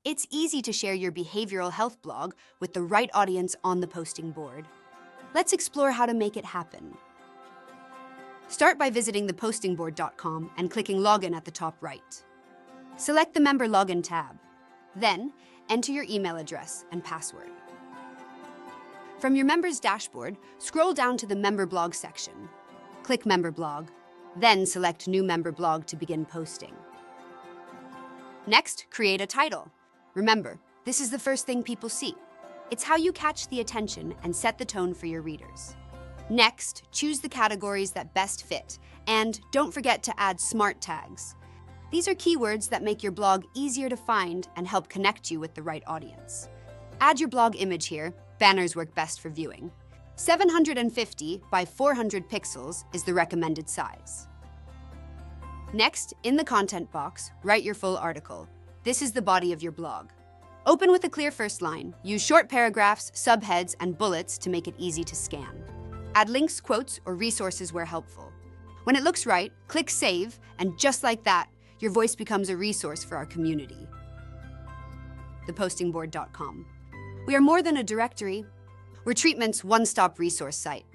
It's easy to share your behavioral health blog with the right audience on the posting board. Let's explore how to make it happen. Start by visiting thepostingboard.com and clicking Login at the top right. Select the Member Login tab. Then, enter your email address and password. From your members' dashboard, scroll down to the Member Blog section. Click Member Blog, then select New Member Blog to begin posting. Next, create a title. Remember, this is the first thing people see. It's how you catch the attention and set the tone for your readers. Next, choose the categories that best fit, and don't forget to add smart tags. These are keywords that make your blog easier to find and help connect you with the right audience. Add your blog image here. Banners work best for viewing. 750 by 400 pixels is the recommended size. Next, in the content box, write your full article. This is the body of your blog. Open with a clear first line. Use short paragraphs, subheads, and bullets to make it easy to scan. Add links, quotes, or resources where helpful. When it looks right, click Save, and just like that, your voice becomes a resource for our community. Thepostingboard.com. We are more than a directory. We're Treatment's one-stop resource site.